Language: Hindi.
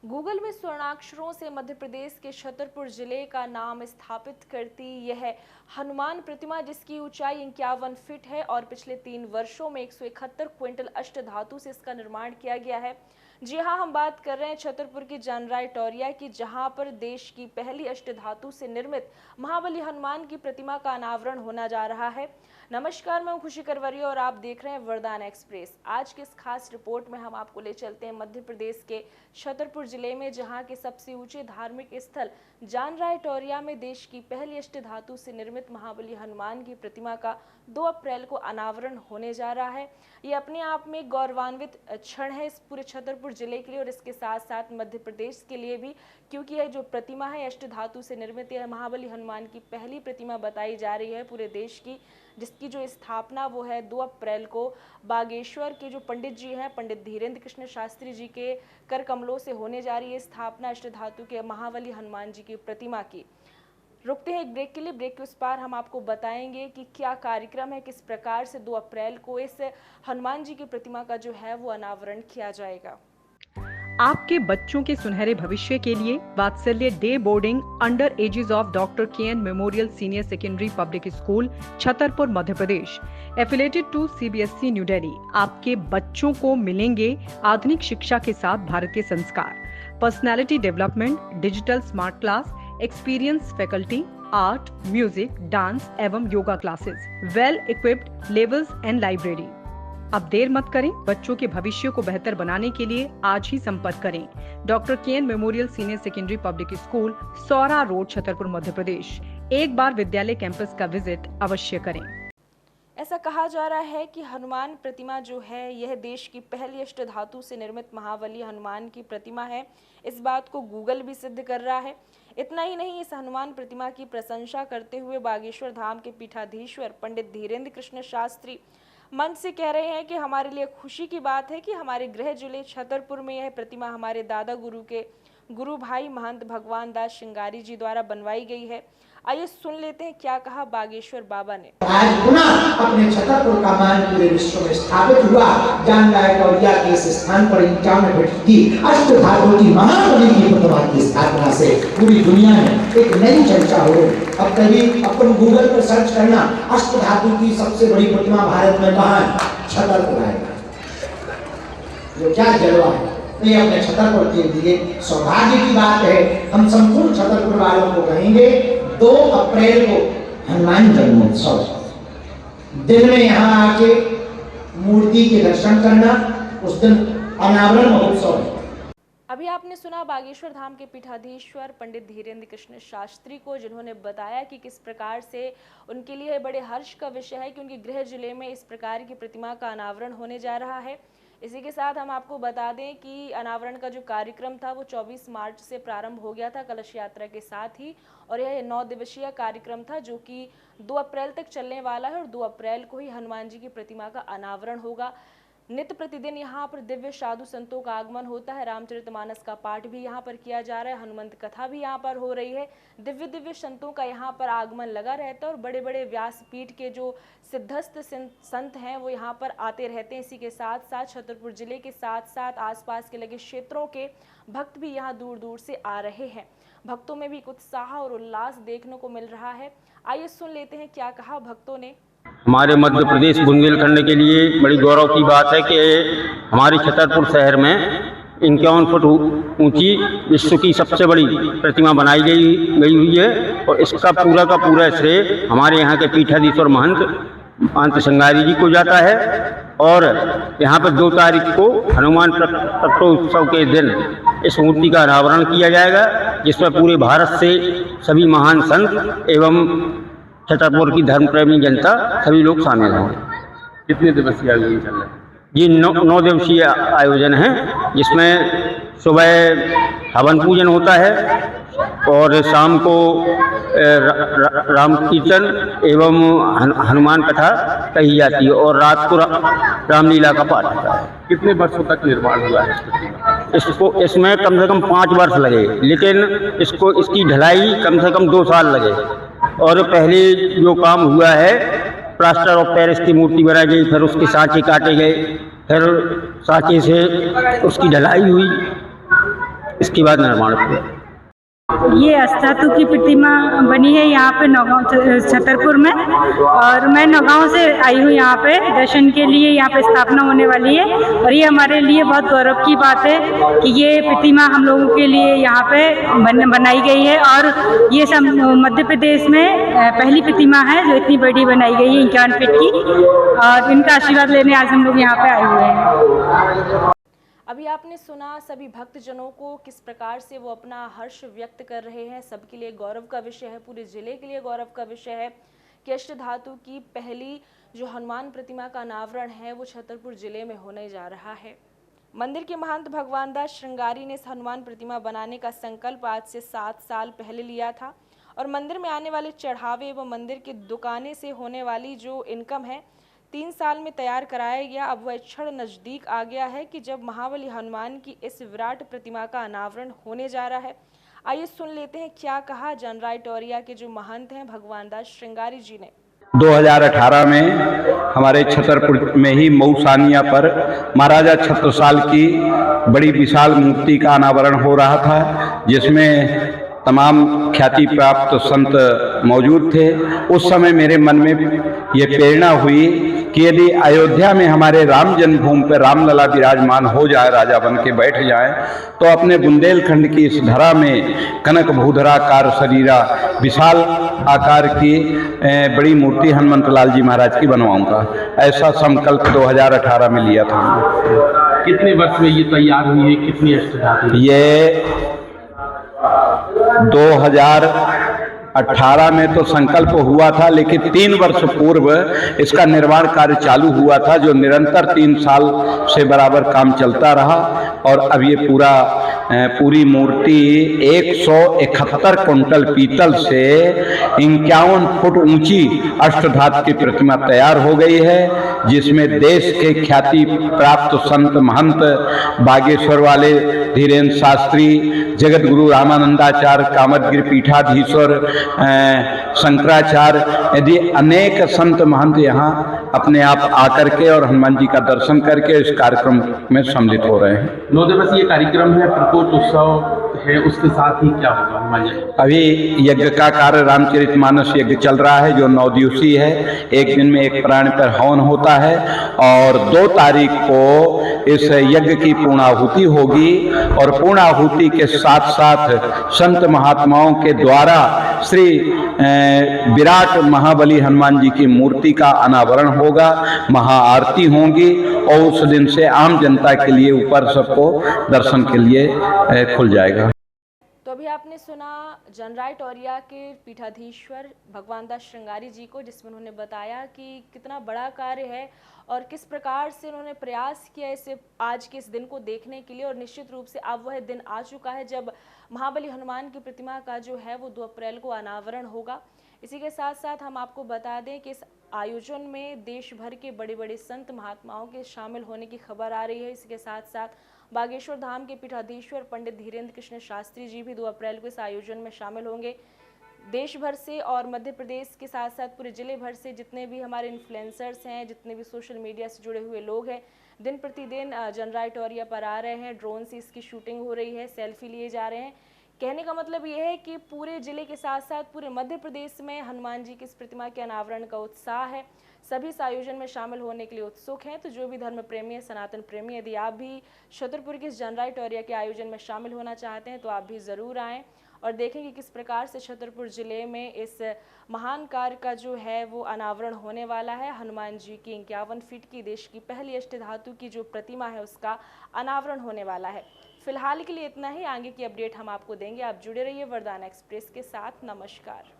गूगल में स्वर्णाक्षरों से मध्य प्रदेश के छतरपुर जिले का नाम स्थापित करती यह हनुमान प्रतिमा, जिसकी ऊंचाई 51 फीट है और पिछले 3 वर्षों में 171 क्विंटल अष्टधातु से इसका निर्माण किया गया है। जी हाँ, हम बात कर रहे हैं छतरपुर की जानराय टोरिया की, जहां पर देश की पहली अष्टधातु से निर्मित महाबली हनुमान की प्रतिमा का अनावरण होना जा रहा है। नमस्कार, मैं हूं खुशी करवरिया और आप देख रहे हैं वरदान एक्सप्रेस। आज की इस खास रिपोर्ट में हम आपको ले चलते हैं मध्य प्रदेश के छतरपुर जिले में, जहां के सबसे ऊंचे धार्मिक स्थल जानराय टोरिया में देश की पहली अष्टधातु से निर्मित महाबली हनुमान की प्रतिमा का 2 अप्रैल को अनावरण होने जा रहा है। ये अपने आप में गौरवान्वित क्षण है इस पूरे छतरपुर जिले के लिए और इसके साथ साथ मध्य प्रदेश के लिए भी, क्योंकि यह जो प्रतिमा है अष्टधातु से निर्मित यह महाबली हनुमान की पहली प्रतिमा बताई जा रही है पूरे देश की, जिसकी जो स्थापना वो है 2 अप्रैल को बागेश्वर के जो पंडित जी हैं, पंडित धीरेन्द्र कृष्ण शास्त्री जी के कर कमलों से होने जा रही है स्थापना अष्टधातु के महाबली हनुमान जी की प्रतिमा की। रुकते हैं एक ब्रेक के लिए। ब्रेक के उस पार हम आपको बताएंगे कि क्या कार्यक्रम है, किस प्रकार से 2 अप्रैल को इस हनुमान जी की प्रतिमा का जो है वो अनावरण किया जाएगा। आपके बच्चों के सुनहरे भविष्य के लिए Vatsalya day boarding under aegis of doctor KN memorial senior secondary public school Chhatarpur Madhya Pradesh affiliated to CBSE New Delhi. आपके बच्चों को मिलेंगे आधुनिक शिक्षा के साथ भारतीय संस्कार, personality development, digital smart class, experience faculty, art, music, dance एवं yoga classes, well equipped levels and library. अब देर मत करें, बच्चों के भविष्य को बेहतर बनाने के लिए आज ही संपर्क करें doctor KN memorial senior secondary public school, Saura road, Chhatarpur Madhya Pradesh. एक बार विद्यालय कैंपस का विजिट अवश्य करें। ऐसा कहा जा रहा है कि हनुमान प्रतिमा जो है यह देश की पहली अष्टधातु से निर्मित महाबली हनुमान की प्रतिमा है। इस बात को गूगल भी सिद्ध कर रहा है। इतना ही नहीं, इस हनुमान प्रतिमा की प्रशंसा करते हुए बागेश्वर धाम के पीठाधीश्वर पंडित धीरेन्द्र कृष्ण शास्त्री मन से कह रहे हैं कि हमारे लिए खुशी की बात है कि हमारे गृह जिले छतरपुर में यह प्रतिमा हमारे दादा गुरु के गुरु भाई महंत भगवान दास श्रृंगारी जी द्वारा बनवाई गई है। आइए सुन लेते हैं क्या कहा बागेश्वर बाबा ने। आज पुनः अपने छतरपुर का मान पूरे विश्व में स्थापित हुआ। जानराय टोरिया के इस स्थान पर 51 फीट की अष्टधातु की महाबली की प्रतिमा की स्थापना से पूरी दुनिया में एक नई चर्चा हो रही। अब कभी अपन गूगल पर सर्च करना, अष्टधातु की सबसे बड़ी प्रतिमा भारत में कहाँ है? छतरपुर आएगा। जो क्या जलवा है, ये अपने छतरपुर के लिए सौभाग्य की बात है। हम संपूर्ण छतरपुर वालों को कहेंगे 2 अप्रैल को हनुमान जन्मोत्सव दिन में यहाँ आके मूर्ति के दर्शन करना, उस दिन अनावरण महोत्सव है। अभी आपने सुना बागेश्वर धाम के पीठाधीश्वर पंडित धीरेन्द्र कृष्ण शास्त्री को, जिन्होंने बताया कि किस प्रकार से उनके लिए बड़े हर्ष का विषय है कि उनके गृह जिले में इस प्रकार की प्रतिमा का अनावरण होने जा रहा है। इसी के साथ हम आपको बता दें कि अनावरण का जो कार्यक्रम था वो 24 मार्च से प्रारंभ हो गया था कलश यात्रा के साथ ही, और यह 9 दिवसीय कार्यक्रम था जो कि 2 अप्रैल तक चलने वाला है और 2 अप्रैल को ही हनुमान जी की प्रतिमा का अनावरण होगा। नित्य प्रतिदिन यहाँ पर दिव्य साधु संतों का आगमन होता है। रामचरितमानस का पाठ भी यहाँ पर किया जा रहा है, हनुमंत कथा भी यहाँ पर हो रही है। दिव्य दिव्य संतों का यहाँ पर आगमन लगा रहता है और बड़े बड़े व्यासपीठ के जो सिद्धस्थ संत हैं वो यहाँ पर आते रहते हैं। इसी के साथ साथ छतरपुर जिले के साथ साथ आसपास के लगे क्षेत्रों के भक्त भी यहाँ दूर दूर से आ रहे हैं। भक्तों में भी एक उत्साह और उल्लास देखने को मिल रहा है। आइए सुन लेते हैं क्या कहा भक्तों ने। हमारे मध्य प्रदेश बुंदेलखंड के लिए बड़ी गौरव की बात है कि हमारे छतरपुर शहर में 51 फुट ऊंची विश्व की सबसे बड़ी प्रतिमा बनाई गई हुई है और इसका पूरा का पूरा श्रेय हमारे यहाँ के पीठाधीश्वर महंत श्रृंगारी जी को जाता है। और यहाँ पर 2 तारीख को हनुमान प्रकटोत्सव के दिन इस मूर्ति का अनावरण किया जाएगा, जिसमें पूरे भारत से सभी महान संत एवं छतरपुर की धर्म प्रेमी जनता सभी लोग शामिल होंगे। कितने दिवसीय आयोजन चल रहा है? ये 9 दिवसीय आयोजन है, जिसमें सुबह हवन पूजन होता है और शाम को राम कीर्तन एवं हनुमान कथा कही जाती है और रात को रामलीला का पाठ होता है। कितने वर्षों तक निर्माण हुआ है इसमें कम से कम 5 वर्ष लगे, लेकिन इसकी ढलाई कम से कम 2 साल लगे। और पहले जो काम हुआ है, प्लास्टर ऑफ पेरिस की मूर्ति बनाई गई, फिर उसके सांचे काटे गए, फिर सांचे से उसकी ढलाई हुई इसके बाद निर्माण हुआ। ये अष्टधातु की प्रतिमा बनी है यहाँ पे नौगांव छतरपुर में, और मैं नौगांव से आई हूँ यहाँ पे दर्शन के लिए। यहाँ पे स्थापना होने वाली है और ये हमारे लिए बहुत गौरव की बात है कि ये प्रतिमा हम लोगों के लिए यहाँ पे बनाई गई है। और ये सब मध्य प्रदेश में पहली प्रतिमा है जो इतनी बड़ी बनाई गई है 51 फीट की, और इनका आशीर्वाद लेने आज हम लोग यहाँ पे आए हुए हैं। अभी आपने सुना सभी भक्तजनों को किस प्रकार से वो अपना हर्ष व्यक्त कर रहे हैं। सबके लिए गौरव का विषय है, पूरे जिले के लिए गौरव का विषय है कि अष्टधातु की पहली जो हनुमान प्रतिमा का अनावरण है वो छतरपुर जिले में होने जा रहा है। मंदिर के महंत भगवान दास श्रृंगारी ने इस हनुमान प्रतिमा बनाने का संकल्प आज से 7 साल पहले लिया था, और मंदिर में आने वाले चढ़ावे एवं मंदिर की दुकानें से होने वाली जो इनकम है 3 साल में तैयार कराया गया। अब वह क्षण नज़दीक आ गया है कि जब महाबली हनुमान की इस विराट प्रतिमा का अनावरण होने जा रहा है। आइए सुन लेते हैं क्या कहा जनराय टोरिया के जो महंत हैं भगवान दास श्रृंगारी जी ने। 2018 में हमारे छतरपुर में ही मऊसानिया पर महाराजा छत्रसाल की बड़ी विशाल मूर्ति का अनावरण हो रहा था, जिसमें तमाम ख्याति प्राप्त संत मौजूद थे। उस समय मेरे मन में ये प्रेरणा हुई कि यदि अयोध्या में हमारे राम जन्मभूमि पर रामलला विराजमान हो जाए, राजा बन के बैठ जाए, तो अपने बुंदेलखंड की इस धरा में कनक भूधराकार शरीरा विशाल आकार की बड़ी मूर्ति हनुमंत लाल जी महाराज की बनवाऊंगा। ऐसा संकल्प 2018 में लिया था। कितने वर्ष में ये तैयार हुई है? कितनी अष्टधातु? ये 2018 में तो संकल्प हुआ था, लेकिन 3 वर्ष पूर्व इसका निर्माण कार्य चालू हुआ था, जो निरंतर 3 साल से बराबर काम चलता रहा। और अब ये पूरी मूर्ति 171 कुंटल पीतल से 51 फुट ऊंची अष्टधातु की प्रतिमा तैयार हो गई है, जिसमें देश के ख्याति प्राप्त संत महंत बागेश्वर वाले धीरेन्द्र शास्त्री, जगत गुरु रामानंदाचार्य, कामदगिरि पीठाधीश्वर शंकराचार्य यदि अनेक संत महंत यहाँ अपने आप आकर के और हनुमान जी का दर्शन करके इस कार्यक्रम में सम्मिलित हो रहे हैं। 9 दिवसीय कार्यक्रम है, प्रकोष्ठ उत्सव है, उसके साथ ही क्या होगा हनुमान जी? अभी यज्ञ का कार्य रामचरितमानस यज्ञ चल रहा है, जो 9 दिवसीय है। एक दिन में एक प्राण पर हवन होता है, और 2 तारीख को इस यज्ञ की पूर्णाहुति होगी, और पूर्णाहुति के साथ साथ संत महात्माओं के द्वारा श्री विराट महाबली हनुमान जी की मूर्ति का अनावरण होगा, महाआरती होंगी, और उस दिन से आम जनता के लिए ऊपर सबको दर्शन के लिए खुल जाएगा। तो अभी आपने सुना जनराय टोरिया के पीठाधीश्वर भगवान दास श्रृंगारी जी को, जिसमें उन्होंने बताया कि कितना बड़ा कार्य है और किस प्रकार से उन्होंने प्रयास किया इसे आज के इस दिन को देखने के लिए। और निश्चित रूप से अब वह दिन आ चुका है जब महाबली हनुमान की प्रतिमा का जो है वो 2 अप्रैल को अनावरण होगा। इसी के साथ साथ हम आपको बता दें कि इस आयोजन में देश भर के बड़े बड़े संत महात्माओं के शामिल होने की खबर आ रही है। इसके साथ साथ बागेश्वर धाम के पीठाधीश्वर पंडित धीरेन्द्र कृष्ण शास्त्री जी भी 2 अप्रैल को इस आयोजन में शामिल होंगे। देश भर से और मध्य प्रदेश के साथ साथ पूरे जिले भर से जितने भी हमारे इन्फ्लुएंसर्स हैं, जितने भी सोशल मीडिया से जुड़े हुए लोग हैं, दिन प्रतिदिन जनराय टोरिया पर आ रहे हैं। ड्रोन से इसकी शूटिंग हो रही है, सेल्फी लिए जा रहे हैं। कहने का मतलब ये है कि पूरे जिले के साथ साथ पूरे मध्य प्रदेश में हनुमान जी की इस प्रतिमा के अनावरण का उत्साह है। सभी इस आयोजन में शामिल होने के लिए उत्सुक हैं। तो जो भी धर्म प्रेमी है, सनातन प्रेमी, यदि आप भी छतरपुर के इस जनराय टोरिया के आयोजन में शामिल होना चाहते हैं तो आप भी ज़रूर आएँ और देखें कि किस प्रकार से छतरपुर जिले में इस महान कार्य का जो है वो अनावरण होने वाला है। हनुमान जी की 51 फीट की देश की पहली अष्टधातु की जो प्रतिमा है उसका अनावरण होने वाला है। फिलहाल के लिए इतना ही। आगे की अपडेट हम आपको देंगे। आप जुड़े रहिए वरदान एक्सप्रेस के साथ। नमस्कार।